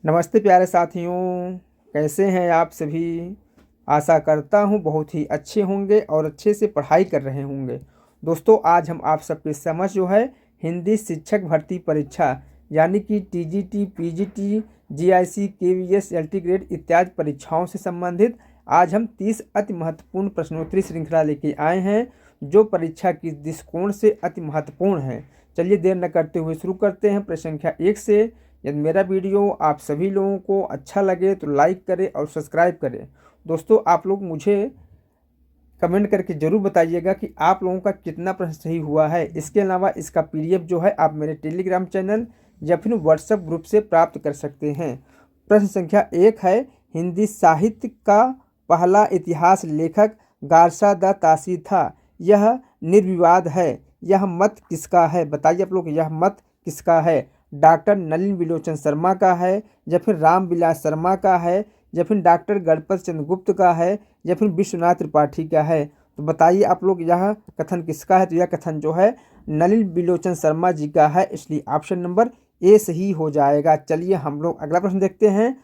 नमस्ते प्यारे साथियों, कैसे हैं आप सभी। आशा करता हूँ बहुत ही अच्छे होंगे और अच्छे से पढ़ाई कर रहे होंगे। दोस्तों, आज हम आप सबके समझ जो है हिंदी शिक्षक भर्ती परीक्षा यानी कि TGT, PGT, GIC, KVS, LT grade इत्यादि परीक्षाओं से संबंधित आज हम 30 अति महत्वपूर्ण प्रश्नोत्तरी श्रृंखला लेके आए हैं, जो परीक्षा की दृष्टिकोण से अति महत्वपूर्ण है। चलिए देर न करते हुए शुरू करते हैं प्रश्न संख्या 1 से। यदि मेरा वीडियो आप सभी लोगों को अच्छा लगे तो लाइक करें और सब्सक्राइब करें। दोस्तों, आप लोग मुझे कमेंट करके ज़रूर बताइएगा कि आप लोगों का कितना प्रश्न सही हुआ है। इसके अलावा इसका पीडीएफ जो है आप मेरे टेलीग्राम चैनल या फिर व्हाट्सएप ग्रुप से प्राप्त कर सकते हैं। प्रश्न संख्या 1 है, हिंदी साहित्य का पहला इतिहास लेखक गारसा द तासी था। यह निर्विवाद है। यह मत किसका है? बताइए आप लोग, यह मत किसका है? डॉक्टर नलिन विलोचन शर्मा का है, या फिर रामविलास शर्मा का है, या फिर डॉक्टर गणपत चंद्र गुप्त का है, या फिर विश्वनाथ त्रिपाठी का है? तो बताइए आप लोग, यह कथन किसका है? तो यह कथन जो है नलिन विलोचन शर्मा जी का है, इसलिए ऑप्शन नंबर ए सही हो जाएगा। चलिए हम लोग अगला प्रश्न देखते हैं।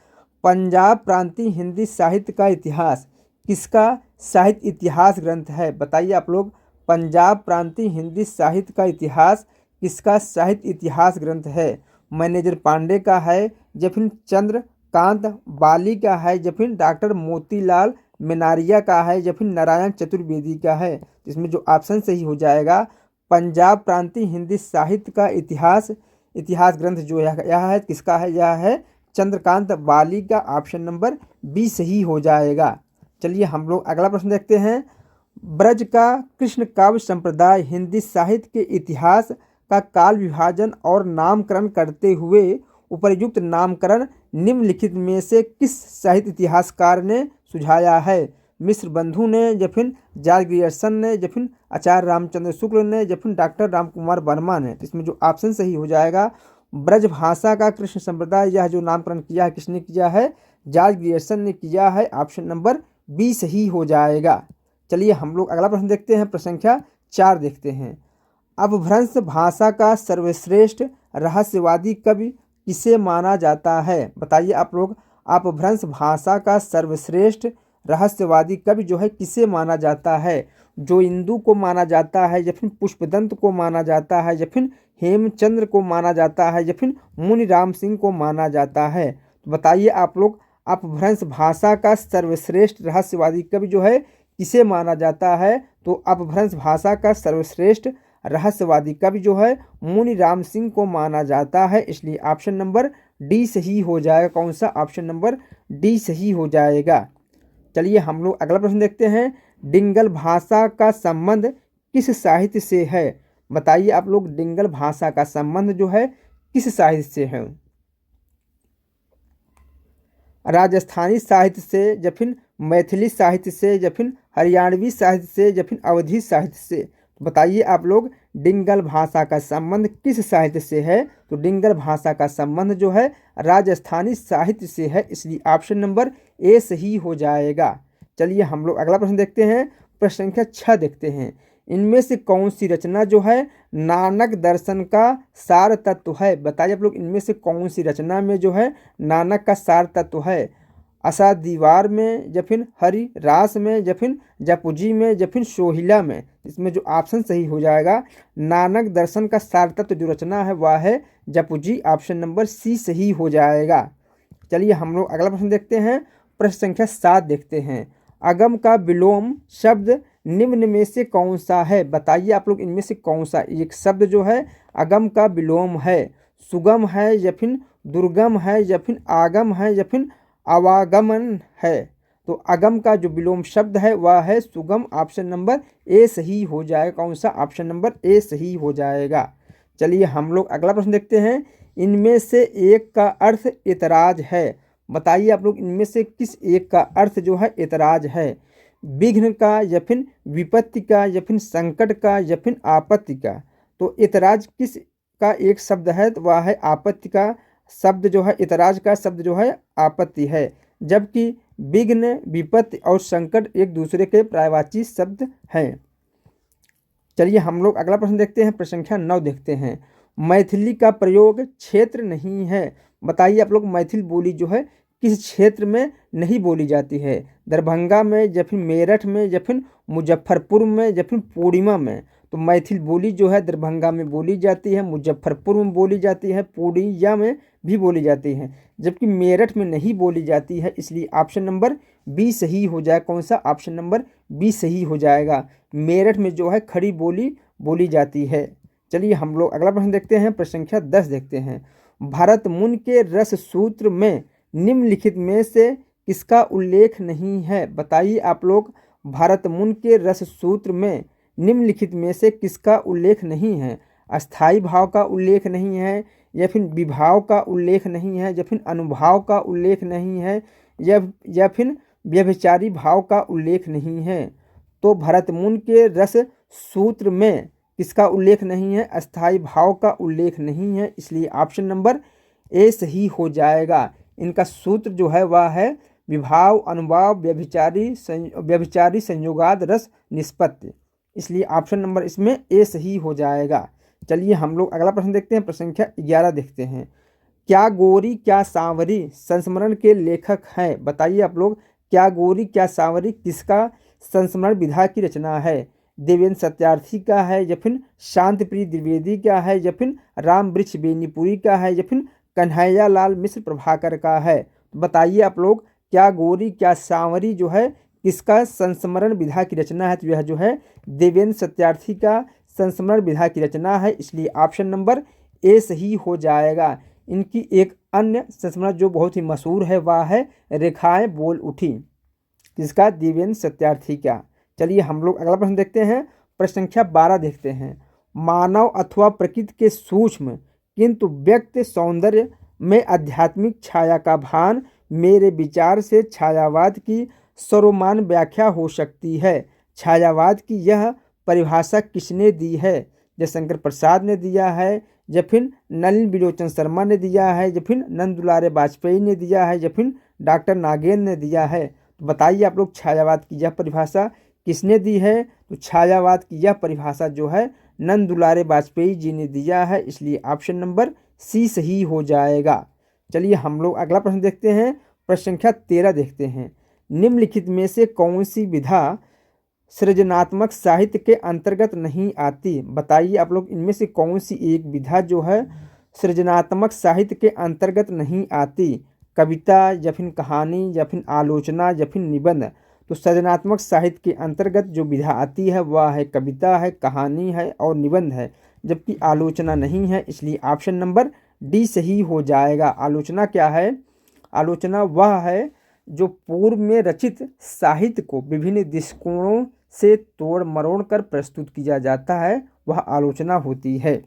पंजाब प्रांतीय हिंदी साहित्य का इतिहास किसका साहित्य इतिहास ग्रंथ है? बताइए आप लोग, पंजाब प्रांतीय हिंदी साहित्य का इतिहास किसका साहित्य इतिहास ग्रंथ है? मैनेजर पांडे का है, या फिर चंद्रकांत बाली का है, या फिर डॉक्टर मोतीलाल मेनारिया का है, या फिर नारायण चतुर्वेदी का है? इसमें जो ऑप्शन सही हो जाएगा, पंजाब प्रांतीय हिंदी साहित्य का इतिहास ग्रंथ जो यह है किसका है? यह है चंद्रकांत बाली का। ऑप्शन नंबर बी सही हो जाएगा। चलिए हम लोग अगला प्रश्न देखते हैं। ब्रज का कृष्ण काव्य संप्रदाय हिंदी साहित्य के इतिहास का काल विभाजन और नामकरण करते हुए उपर्युक्त नामकरण निम्नलिखित में से किस साहित्य इतिहासकार ने सुझाया है? मिश्र बंधु ने, या फिर जॉर्ज ग्रियर्सन ने, या फिर आचार्य रामचंद्र शुक्ल ने, या फिर डॉक्टर रामकुमार वर्मा ने? इसमें जो ऑप्शन सही हो जाएगा, ब्रज भाषा का कृष्ण संप्रदाय, यह जो नामकरण किया है किसने किया है? जॉर्ज ग्रियर्सन ने किया है। ऑप्शन नंबर बी सही हो जाएगा। चलिए हम लोग अगला प्रश्न देखते हैं। प्रश्न संख्या 4 देखते हैं। अपभ्रंश भाषा का सर्वश्रेष्ठ रहस्यवादी कवि किसे माना जाता है? बताइए आप लोग, अपभ्रंश भाषा का सर्वश्रेष्ठ रहस्यवादी कवि जो है किसे माना जाता है? जो इंदु को माना जाता है, या फिर पुष्पदंत को माना जाता है, या फिर हेमचंद्र को माना जाता है, या फिर मुनिराम सिंह को माना जाता है? तो बताइए आप लोग, अपभ्रंश भाषा का सर्वश्रेष्ठ रहस्यवादी कवि जो है किसे माना जाता है? तो अपभ्रंश भाषा का सर्वश्रेष्ठ रहस्यवादी कवि जो है मुनिराम सिंह को माना जाता है, इसलिए ऑप्शन नंबर डी सही हो जाएगा। कौन सा? ऑप्शन नंबर डी सही हो जाएगा। चलिए हम लोग अगला प्रश्न देखते हैं। डिंगल भाषा का संबंध किस साहित्य से है? बताइए आप लोग, डिंगल भाषा का संबंध जो है किस साहित्य से है? राजस्थानी साहित्य से, या फिर मैथिली साहित्य से, या फिर हरियाणवी साहित्य से, या फिर अवधी साहित्य से? बताइए आप लोग, डिंगल भाषा का संबंध किस साहित्य से है? तो डिंगल भाषा का संबंध जो है राजस्थानी साहित्य से है, इसलिए ऑप्शन नंबर ए सही हो जाएगा। चलिए हम लोग अगला प्रश्न देखते हैं। प्रश्न संख्या 6 देखते हैं। इनमें से कौन सी रचना जो है नानक दर्शन का सार तत्व है? बताइए आप लोग, इनमें से कौन सी रचना में जो है नानक का सार तत्व है? आशा दीवार में, या फिर हरि रास में, या फिर जपुजी में, या फिर सोहिला में? इसमें जो ऑप्शन सही हो जाएगा, नानक दर्शन का सार तत्व जो रचना है वह है जपुजी। ऑप्शन नंबर सी सही हो जाएगा। चलिए हम लोग अगला प्रश्न देखते हैं। प्रश्न संख्या 7 देखते हैं। अगम का विलोम शब्द निम्न में से कौन सा है? बताइए आप लोग, इनमें से कौन सा एक शब्द जो है अगम का विलोम है? सुगम है, या फिर दुर्गम है, या फिर आगम है, या फिर आवागमन है? तो अगम का जो विलोम शब्द है वह है सुगम। ऑप्शन नंबर ए सही हो जाएगा। कौन सा? ऑप्शन नंबर ए सही हो जाएगा। चलिए हम लोग अगला प्रश्न देखते हैं। इनमें से एक का अर्थ इतराज है। बताइए आप लोग, इनमें से किस एक का अर्थ जो है इतराज है? विघ्न का, या फिर विपत्ति का, या फिर संकट का, या फिर आपत्ति का? तो इतराज किस का एक शब्द है? तो वह है आपत्ति का शब्द जो है, इतराज का शब्द जो है आपत्ति है, जबकि विघ्न, विपत्ति और संकट एक दूसरे के पर्यायवाची शब्द हैं। चलिए हम लोग अगला प्रश्न देखते हैं। प्रश्न संख्या 9 देखते हैं। मैथिली का प्रयोग क्षेत्र नहीं है। बताइए आप लोग मैथिल बोली जो है किस क्षेत्र में नहीं बोली जाती है। दरभंगा में या फिर मेरठ में या फिर मुजफ्फरपुर में या फिर पूर्णिमा में। तो मैथिल बोली जो है दरभंगा में बोली जाती है, मुजफ्फरपुर में बोली जाती है, पूर्णिया में भी बोली जाती है, जबकि मेरठ में नहीं बोली जाती है। इसलिए ऑप्शन नंबर बी सही हो जाए। कौन सा? ऑप्शन नंबर बी सही हो जाएगा। मेरठ में जो है खड़ी बोली बोली जाती है। चलिए हम लोग अगला प्रश्न देखते हैं। प्रश्न संख्या 10 देखते हैं। भरत मुनि के रस सूत्र में निम्नलिखित में से किसका उल्लेख नहीं है? बताइए आप लोग, भरत मुनि के रस सूत्र में निम्नलिखित में से किसका उल्लेख नहीं है? अस्थाई भाव का उल्लेख नहीं है, या फिर विभाव का उल्लेख नहीं है, या फिर अनुभाव का उल्लेख नहीं है, या फिर व्यभिचारी भाव का उल्लेख नहीं है। तो भरत मुनि के रस सूत्र में किसका उल्लेख नहीं है? अस्थाई भाव का उल्लेख नहीं है। इसलिए ऑप्शन नंबर ए सही हो जाएगा। इनका सूत्र जो है वह है विभाव, अनुभाव, व्यभिचारी संयोगाद रस निष्पत्ति। इसलिए ऑप्शन नंबर इसमें ए सही हो जाएगा। चलिए हम लोग अगला प्रश्न देखते हैं। प्रश्न संख्या 11 देखते हैं। क्या गोरी क्या सांवरी संस्मरण के लेखक हैं? बताइए आप लोग, क्या गोरी क्या सांवरी किसका संस्मरण विधा की रचना है? देवेंद्र सत्यार्थी का है, या फिर शांति प्रिय द्विवेदी का है, या फिर राम वृक्ष बेनीपुरी का है, या फिर कन्हैया लाल मिश्र प्रभाकर का है? बताइए आप लोग, क्या गोरी क्या सांवरी जो है किसका संस्मरण विधा की रचना है? तो यह जो है देवेंद्र सत्यार्थी का संस्मरण विधा की रचना है। इसलिए ऑप्शन नंबर ए सही हो जाएगा। इनकी एक अन्य संस्मरण जो बहुत ही मशहूर है वह है रेखाएं बोल उठी। किसका? देवेंद्र सत्यार्थी का। चलिए हम लोग अगला प्रश्न देखते हैं। प्रश्न संख्या 12 देखते हैं। मानव अथवा प्रकृति के सूक्ष्म किंतु व्यक्त सौंदर्य में आध्यात्मिक छाया का भान मेरे विचार से छायावाद की सर्वमान्य व्याख्या हो सकती है। छायावाद की यह परिभाषा किसने दी है? जयशंकर प्रसाद ने दिया है, या फिर नलिन बिलोचन शर्मा ने दिया है, या फिर नंद दुलारे वाजपेयी ने दिया है, या फिर डॉक्टर नागेंद्र ने दिया है? तो बताइए आप लोग, छायावाद की यह परिभाषा किसने दी है? तो छायावाद की यह परिभाषा जो है नंद दुलारे वाजपेयी जी ने दिया है। इसलिए ऑप्शन नंबर सी सही हो जाएगा। चलिए हम लोग अगला प्रश्न देखते हैं। प्रश्न संख्या 13 देखते हैं। निम्नलिखित में से कौन सी विधा सृजनात्मक साहित्य के अंतर्गत नहीं आती? बताइए आप लोग, इनमें से कौन सी एक विधा जो है सृजनात्मक साहित्य के अंतर्गत नहीं आती? कविता, या फिर कहानी, या फिर आलोचना, या फिर निबंध? तो सृजनात्मक साहित्य के अंतर्गत जो विधा आती है वह है कविता है, कहानी है और निबंध है, जबकि आलोचना नहीं है। इसलिए ऑप्शन नंबर डी सही हो जाएगा। आलोचना क्या है? आलोचना वह है जो पूर्व में रचित साहित्य को विभिन्न दृष्टिकोणों से तोड़ मरोड़ कर प्रस्तुत किया जाता है, वह आलोचना होती है।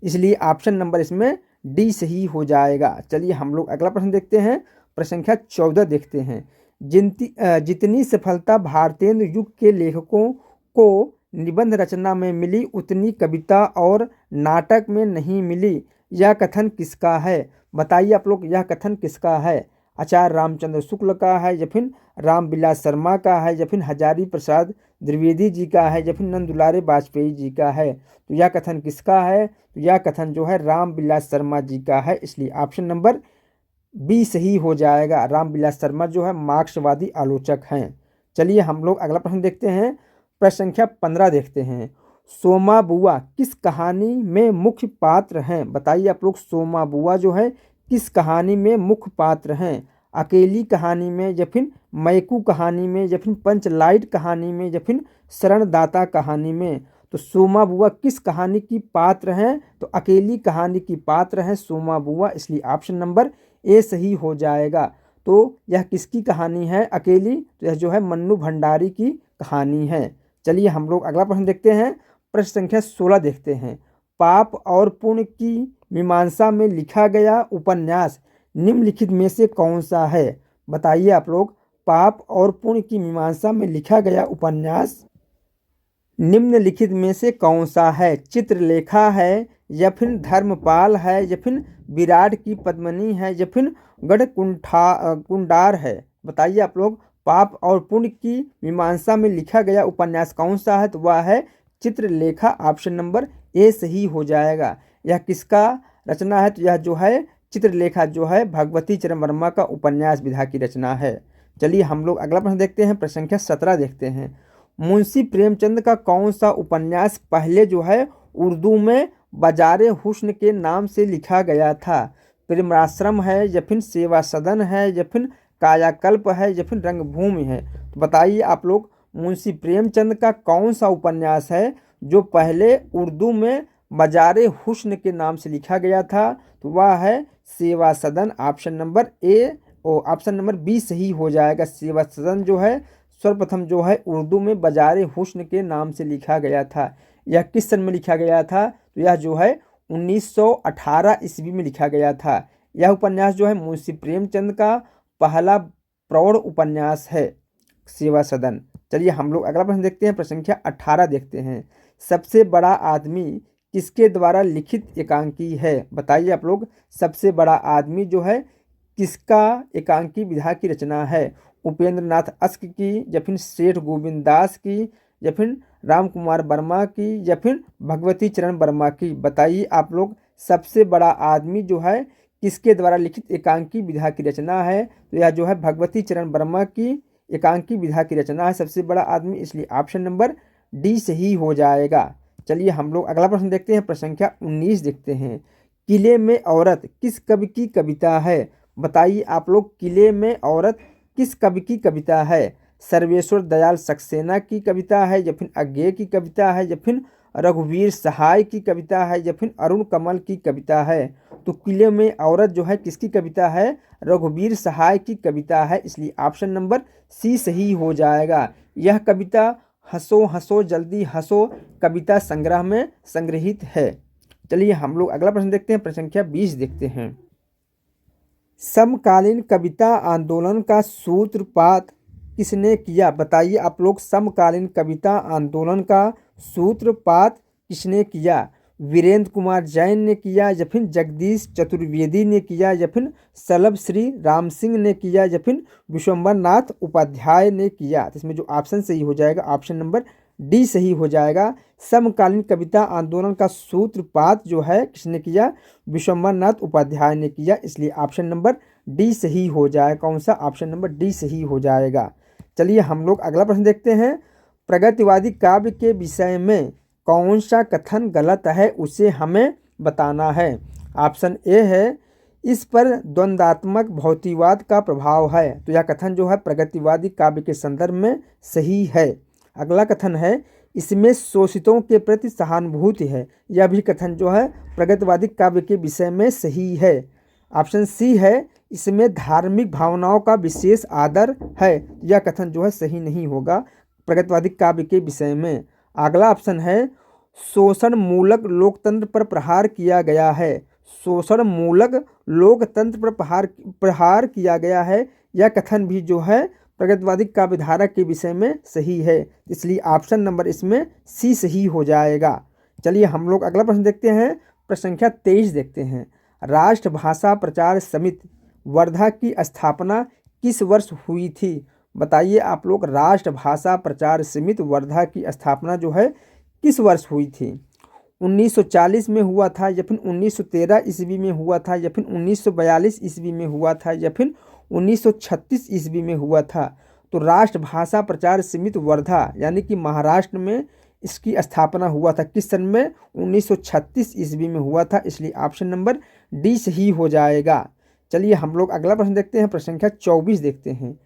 इसलिए ऑप्शन नंबर इसमें डी सही हो जाएगा। चलिए हम लोग अगला प्रश्न देखते हैं। प्रश्न संख्या 14 देखते हैं। जितनी सफलता भारतेंदु युग के लेखकों को निबंध रचना में मिली उतनी कविता और नाटक में नहीं मिली। यह कथन किसका है? बताइए आप लोग, यह कथन किसका है? आचार्य रामचंद्र शुक्ल का है, या फिर रामविलास शर्मा का है, या फिर हजारी प्रसाद द्विवेदी जी का है, या फिर नंद दुलारे वाजपेयी जी का है? तो यह कथन किसका है? तो यह कथन जो है रामविलास शर्मा जी का है। इसलिए ऑप्शन नंबर बी सही हो जाएगा। रामविलास शर्मा जो है मार्क्सवादी आलोचक हैं। चलिए हम लोग अगला प्रश्न देखते हैं। प्रश्न संख्या 15 देखते हैं। सोमा बुआ किस कहानी में मुख्य पात्र हैं? बताइए आप लोग, सोमा बुआ जो है किस कहानी में मुख्य पात्र हैं? अकेली कहानी में, या फिर मैकू कहानी में, या फिर पंचलाइट कहानी में, या फिर शरणदाता कहानी में? तो सोमा बुआ किस कहानी की पात्र हैं? तो अकेली कहानी की पात्र हैं सोमा बुआ। इसलिए ऑप्शन नंबर ए सही हो जाएगा। तो यह किसकी कहानी है? अकेली। तो यह जो है मन्नू भंडारी की कहानी है। चलिए हम लोग अगला प्रश्न देखते हैं। प्रश्न संख्या 16 देखते हैं। पाप और पुण्य की मीमांसा में लिखा गया उपन्यास निम्नलिखित में से कौन सा है? बताइए आप लोग, पाप और पुण्य की मीमांसा में लिखा गया उपन्यास निम्नलिखित में से कौन सा है? चित्रलेखा है, या फिर धर्मपाल है, या फिर विराट की पद्मिनी है, या फिर कुंडार है? बताइए आप लोग, पाप और पुण्य की मीमांसा में लिखा गया उपन्यास कौन सा है? तो वह है चित्रलेखा। ऑप्शन नंबर ए सही हो जाएगा। यह किसका रचना है? तो यह जो है चित्रलेखा जो है भगवती चरण वर्मा का उपन्यास विधा की रचना है। चलिए हम लोग अगला प्रश्न देखते हैं, प्रश्न संख्या 17 देखते हैं। मुंशी प्रेमचंद का कौन सा उपन्यास पहले जो है उर्दू में बाजारे हुस्न के नाम से लिखा गया था? प्रेमाश्रम है, या फिर सेवा सदन है, या फिर कायाकल्प है, या फिर रंगभूमि है? तो बताइए आप लोग, मुंशी प्रेमचंद का कौन सा उपन्यास है जो पहले उर्दू में बाजारे हुस्न के नाम से लिखा गया था? तो वह है सेवा सदन। ऑप्शन नंबर ए और ऑप्शन नंबर बी सही हो जाएगा। सेवा सदन जो है सर्वप्रथम जो है उर्दू में बाजारे हुस्न के नाम से लिखा गया था। यह किस सन में लिखा गया था? तो यह जो है 1918 ईस्वी में लिखा गया था। यह उपन्यास जो है मुंशी प्रेमचंद का पहला प्रौढ़ उपन्यास है, सेवा सदन। चलिए हम लोग अगला प्रश्न देखते हैं, प्रश्न संख्या 18 देखते हैं। सबसे बड़ा आदमी किसके द्वारा लिखित एकांकी है? बताइए आप लोग, सबसे बड़ा आदमी जो है किसका एकांकी विधा की रचना है? उपेंद्र नाथ अस्क की, या फिर सेठ गोविंद दास की, या फिर राम कुमार वर्मा की, या फिर भगवती चरण वर्मा की? बताइए आप लोग, सबसे बड़ा आदमी जो है किसके द्वारा लिखित एकांकी विधा की रचना है? तो यह जो है भगवती चरण वर्मा की एकांकी विधा की रचना है सबसे बड़ा आदमी, इसलिए ऑप्शन नंबर डी सही हो जाएगा। चलिए हम लोग अगला प्रश्न देखते हैं, प्रश्न संख्या 19 देखते हैं। किले में औरत किस कवि की कविता है? बताइए आप लोग, किले में औरत किस कवि की कविता है? सर्वेश्वर दयाल सक्सेना की कविता है, या फिर अज्ञेय की कविता है, या फिर रघुवीर सहाय की कविता है, या फिर अरुण कमल की कविता है? तो किले में औरत जो है किसकी कविता है? रघुवीर सहाय की कविता है, इसलिए ऑप्शन नंबर सी सही हो जाएगा। यह कविता हंसो हंसो जल्दी हंसो कविता संग्रह में संग्रहित है। चलिए हम लोग अगला प्रश्न देखते हैं, प्रश्न संख्या 20 देखते हैं। समकालीन कविता आंदोलन का सूत्रपात किसने किया? बताइए आप लोग, समकालीन कविता आंदोलन का सूत्रपात किसने किया? वीरेंद्र कुमार जैन ने किया, या फिर जगदीश चतुर्वेदी ने किया, या फिर सलभ श्री राम सिंह ने किया, या फिर विश्वम्बर नाथ उपाध्याय ने किया? तो इसमें जो ऑप्शन सही हो जाएगा ऑप्शन नंबर डी सही हो जाएगा। समकालीन कविता आंदोलन का सूत्रपात जो है किसने किया? विश्वम्बर नाथ उपाध्याय ने किया, इसलिए ऑप्शन नंबर डी सही हो जाएगा। कौन सा? ऑप्शन नंबर डी सही हो जाएगा। चलिए हम लोग अगला प्रश्न देखते हैं। प्रगतिवादी काव्य के विषय में कौन सा कथन गलत है उसे हमें बताना है? ऑप्शन ए है, इस पर द्वंद्वात्मक भौतिकवाद का प्रभाव है। तो यह कथन जो है प्रगतिवादी काव्य के संदर्भ में सही है। अगला कथन है, इसमें शोषितों के प्रति सहानुभूति है। यह भी कथन जो है प्रगतिवादी काव्य के विषय में सही है। ऑप्शन सी है, इसमें धार्मिक भावनाओं का विशेष आदर है। यह कथन जो है सही नहीं होगा प्रगतिवादी काव्य के विषय में। अगला ऑप्शन है, शोषण मूलक लोकतंत्र पर प्रहार किया गया है। शोषण मूलक लोकतंत्र पर प्रहार किया गया है। यह कथन भी जो है प्रगतिवादी काव्यधारा के विषय में सही है, इसलिए ऑप्शन नंबर इसमें सी सही हो जाएगा। चलिए हम लोग अगला प्रश्न देखते हैं, प्रश्न संख्या 23 देखते हैं। राष्ट्रभाषा प्रचार समिति वर्धा की स्थापना किस वर्ष हुई थी? बताइए आप लोग, राष्ट्रभाषा प्रचार समिति वर्धा की स्थापना जो है किस वर्ष हुई थी? 1940 में हुआ था, या फिर 1913 ईस्वी में हुआ था, या फिर 1942 ईस्वी में हुआ था, या फिर 1936 ईस्वी में हुआ था? तो राष्ट्रभाषा प्रचार समिति वर्धा यानी कि महाराष्ट्र में इसकी स्थापना हुआ था किस सन में? 1936 ईस्वी में हुआ था, इसलिए ऑप्शन नंबर डी सही हो जाएगा। चलिए हम लोग अगला प्रश्न देखते हैं, प्रश्न संख्या 24 देखते हैं।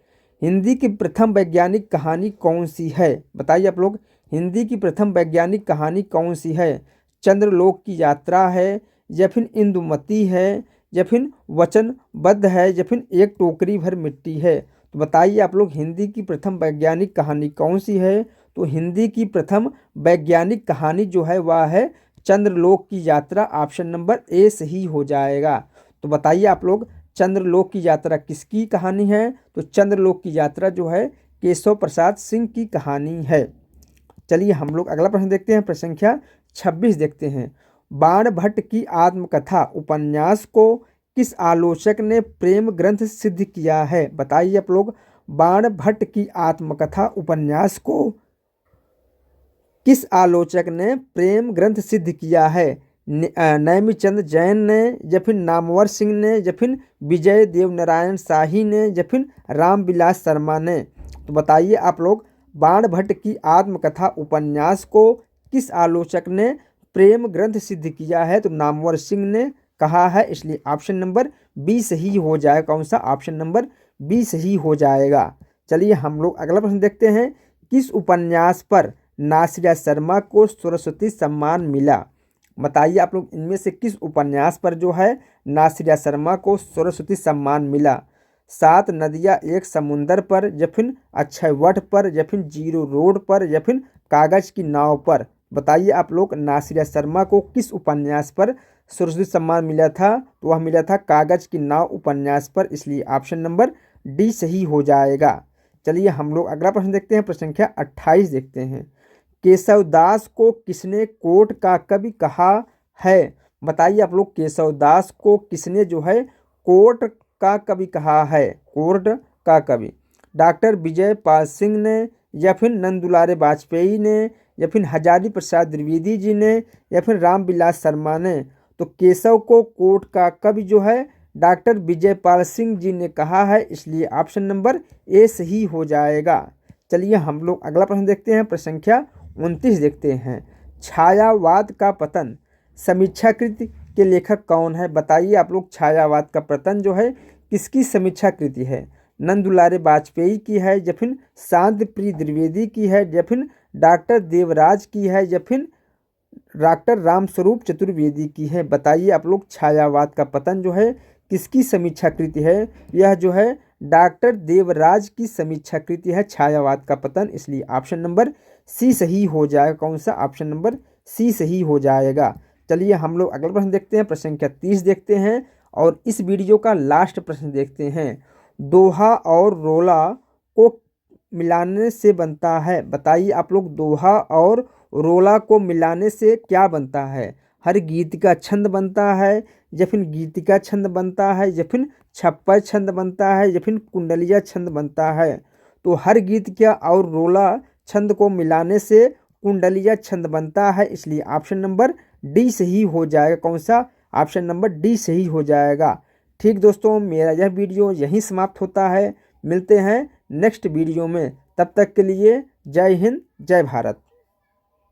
हिंदी की प्रथम वैज्ञानिक कहानी कौन सी है? बताइए आप लोग, हिंदी की प्रथम वैज्ञानिक कहानी कौन सी है? चंद्रलोक की यात्रा है, या फिर इंदुमती है, या फिर वचनबद्ध है, या फिर एक टोकरी भर मिट्टी है? तो बताइए आप लोग, हिंदी की प्रथम वैज्ञानिक कहानी कौन सी है? तो हिंदी की प्रथम वैज्ञानिक कहानी जो है वह है चंद्रलोक की यात्रा। ऑप्शन नंबर ए सही हो जाएगा। तो बताइए आप लोग, चंद्रलोक की यात्रा किसकी कहानी है? तो चंद्रलोक की यात्रा जो है केशव प्रसाद सिंह की कहानी है। चलिए हम लोग अगला प्रश्न देखते हैं, प्रश्न संख्या 26 देखते हैं। बाणभट्ट की आत्मकथा उपन्यास को किस आलोचक ने प्रेम ग्रंथ सिद्ध किया है? बताइए आप लोग, बाणभट्ट की आत्मकथा उपन्यास को किस आलोचक ने प्रेम ग्रंथ सिद्ध किया है? नैमिचंद जैन ने, या फिर नामवर सिंह ने, या फिर विजय देव नारायण शाही ने, या फिर रामविलास शर्मा ने। तो बताइए आप लोग, बाणभट्ट की आत्मकथा उपन्यास को किस आलोचक ने प्रेम ग्रंथ सिद्ध किया है? तो नामवर सिंह ने कहा है, इसलिए ऑप्शन नंबर बी सही हो जाएगा। कौन सा? ऑप्शन नंबर बी सही हो जाएगा। चलिए हम लोग अगला प्रश्न देखते हैं। किस उपन्यास पर नासिरा शर्मा को सरस्वती सम्मान मिला? बताइए आप लोग, इनमें से किस उपन्यास पर जो है नासिरा शर्मा को सरस्वती सम्मान मिला? 7 नदियाँ एक समुंदर पर, या फिर अक्षयवट पर, या फिर जीरो रोड पर, या फिर कागज की नाव पर। बताइए आप लोग, नासिरा शर्मा को किस उपन्यास पर सरस्वती सम्मान मिला था? तो वह मिला था कागज की नाव उपन्यास पर, इसलिए ऑप्शन नंबर डी सही हो जाएगा। चलिए हम लोग अगला प्रश्न देखते हैं, प्रश्न संख्या 28 देखते हैं। केशवदास को किसने कोर्ट का कवि कहा है? बताइए आप लोग, केशवदास को किसने जो है कोर्ट का कवि कहा है? कोर्ट का कवि डॉक्टर विजय पाल सिंह ने, या फिर नंदुलारे वाजपेयी ने, या फिर हजारी प्रसाद द्विवेदी जी ने, या फिर रामविलास शर्मा ने। तो केशव को कोर्ट का कवि जो है डॉक्टर विजय पाल सिंह जी ने कहा है, इसलिए ऑप्शन नंबर ए सही हो जाएगा। चलिए हम लोग अगला प्रश्न देखते हैं, प्रश्न संख्या 29 देखते हैं। छायावाद का पतन समीक्षाकृत के लेखक कौन है? बताइए आप लोग, छायावाद का पतन जो है किसकी समीक्षा कृति है? नंदुलारे वाजपेयी की है, या फिर शांति प्रिय द्विवेदी की है, या फिर डॉक्टर देवराज की है, या फिर डॉक्टर रामस्वरूप चतुर्वेदी की है? बताइए आप लोग, छायावाद का पतन जो है किसकी समीक्षा कृति है? यह जो है डॉक्टर देवराज की समीक्षा कृति है छायावाद का पतन, इसलिए ऑप्शन नंबर सी सही हो जाएगा। कौन सा? ऑप्शन नंबर सी सही हो जाएगा। चलिए हम लोग अगला प्रश्न देखते हैं, प्रश्न संख्या 30 देखते हैं, और इस वीडियो का लास्ट प्रश्न देखते हैं। दोहा और रोला को मिलाने से बनता है? बताइए आप लोग, दोहा और रोला को मिलाने से क्या बनता है? हर गीत का छंद बनता है, या फिर गीत का छंद बनता है, या फिर छप्पर छंद बनता है, या फिर कुंडलिया छंद बनता है? तो हर गीत का और रोला छंद को मिलाने से कुंडलिया छंद बनता है, इसलिए ऑप्शन नंबर डी सही हो जाएगा। कौन सा? ऑप्शन नंबर डी सही हो जाएगा। ठीक दोस्तों, मेरा यह वीडियो यहीं समाप्त होता है। मिलते हैं नेक्स्ट वीडियो में, तब तक के लिए जय हिंद, जय भारत।